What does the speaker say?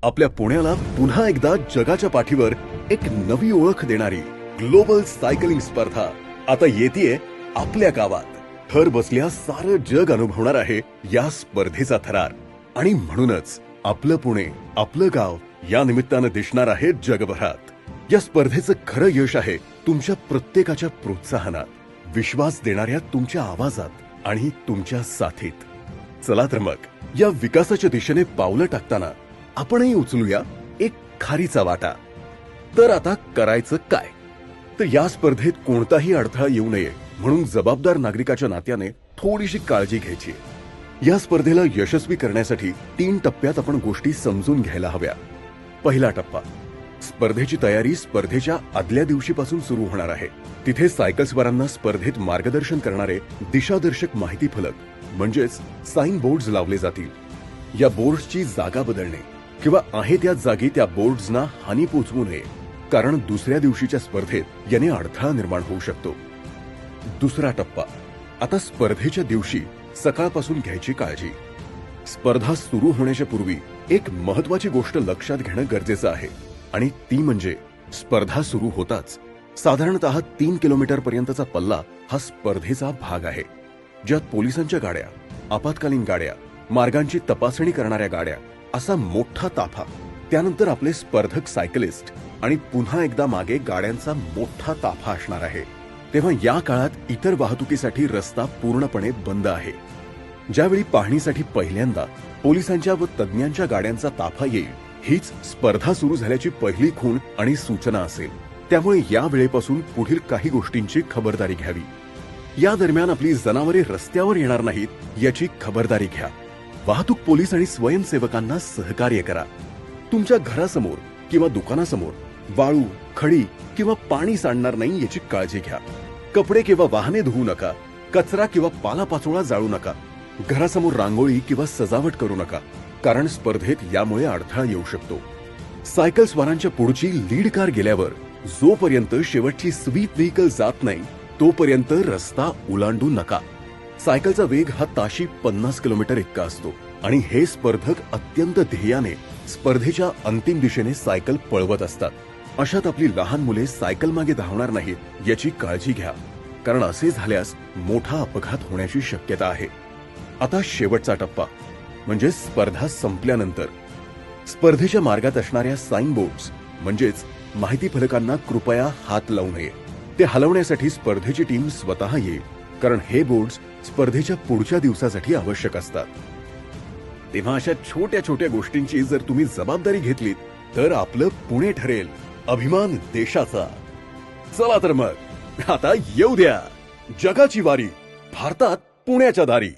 आपल्या पुण्याला पुन्हा एकदा जगाच्या पाठीवर एक नवी ओळख देणारी ग्लोबल सायकलिंग स्पर्धा आता येतेय आपल्या गावात. थर बसल्या सारं जग अनुभवणार आहे या स्पर्धेचा थरार. आणि म्हणूनच आपलं पुणे, आपलं गाव या निमित्तानं दिसणार आहे जगभरात. या स्पर्धेचं खरं यश आहे तुमच्या प्रत्येकाच्या प्रोत्साहनात, विश्वास देणाऱ्या तुमच्या आवाजात आणि तुमच्या साथीत. चला तर मग या विकासाच्या दिशेने पावलं टाकताना आपणही उचलूया एक खारीचा वाटा. तर आता करायचं काय? तर या स्पर्धेत कोणताही अडथळा येऊ नये म्हणून जबाबदार नागरिकाच्या नात्याने थोडीशी काळजी घ्यायची. या स्पर्धेला यशस्वी करण्यासाठी 3 टप्प्यात आपण गोष्टी समजून घ्यायला हव्या. पहिला टप्पा, स्पर्धेची तयारी स्पर्धेच्या आदल्या दिवशीपासून सुरू होणार आहे. तिथे सायकलस्वारांना स्पर्धेत मार्गदर्शन करणारे दिशादर्शक माहिती फलक म्हणजेच साइन बोर्ड्स लावले जातील. या बोर्ड्सची जागा बदलणे किंवा आहे त्या जागी त्या बोर्ड्सना हानी पोचवू नये, कारण दुसऱ्या दिवशीच्या स्पर्धेत याने अडथळा निर्माण होऊ शकतो. दुसरा टप्पा, आता स्पर्धेच्या दिवशी सकाळपासून घ्यायची काळजी. स्पर्धा सुरू होण्याच्या पूर्वी एक महत्वाची गोष्ट लक्षात घेणं गरजेचं आहे आणि ती म्हणजे स्पर्धा सुरू होताच साधारणतः 3 किलोमीटर पर्यंतचा पल्ला हा स्पर्धेचा भाग आहे, ज्यात पोलिसांच्या गाड्या, आपत्कालीन गाड्या, मार्गांची तपासणी करणाऱ्या गाड्या असा मोठा ताफा, त्यानंतर आपले स्पर्धक सायकलिस्ट आणि पुन्हा एकदा मागे गाड्यांचा मोठा ताफा असणार आहे. तेव्हा या काळात इतर वाहतुकीसाठी रस्ता पूर्णपणे बंद आहे. ज्यावेळी पाहणीसाठी पहिल्यांदा पोलिसांच्या व तज्ञांच्या गाड्यांचा ताफा येईल, हीच स्पर्धा सुरू झाल्याची पहिली खूण आणि सूचना असेल. त्यामुळे या वेळेपासून पुढील काही गोष्टींची खबरदारी घ्यावी. या दरम्यान आपली जनावरे रस्त्यावर येणार नाहीत याची खबरदारी घ्या. वाहतूक पोलीस आणि स्वयंसेवकांना सहकार्य करा. तुमच्या घरासमोर किंवा दुकानासमोर वाळू, खडी किंवा पाणी सांडणार नाही याची काळजी घ्या. कपडे किंवा वाहने धुवू नका. कचरा किंवा पालापाचोळा जाळू नका. घरासमोर रांगोळी किंवा सजावट करू नका, कारण स्पर्धेत यामुळे अडथळा येऊ शकतो. सायकल स्वारांच्या पुढची लीड कार गेल्यावर जोपर्यंत शेवटची स्वीप व्हेकल जात नाही तोपर्यंत रस्ता ओलांडू नका. सायकलचा वेग हा ताशी 50 किलोमीटर इतका असतो आणि हे स्पर्धक अत्यंत ध्येयाने स्पर्धेच्या अंतिम दिशेने सायकल पळवत असतात. अशात आपली लहान मुले सायकल मागे धावणार नाहीत याची काळजी घ्या, कारण असे झाल्यास मोठा अपघात होण्याची शक्यता आहे. आता शेवटचा टप्पा म्हणजे स्पर्धा संपल्यानंतर स्पर्धेच्या मार्गात असणाऱ्या साइन बोर्ड्स म्हणजेच माहिती फलकांना कृपया हात लावू नये. ते हलवण्यासाठी स्पर्धेची टीम स्वतः येईल, कारण हे बोर्ड्स स्पर्धेच्या पुढच्या दिवसासाठी आवश्यक असतात. तेव्हा अशा छोट्या छोट्या गोष्टींची जर तुम्ही जबाबदारी घेतलीत तर आपलं पुणे ठरेल अभिमान देशाचा. चला तर मग आता येऊ द्या जगाची वारी, भारतात पुण्याच्या दारी.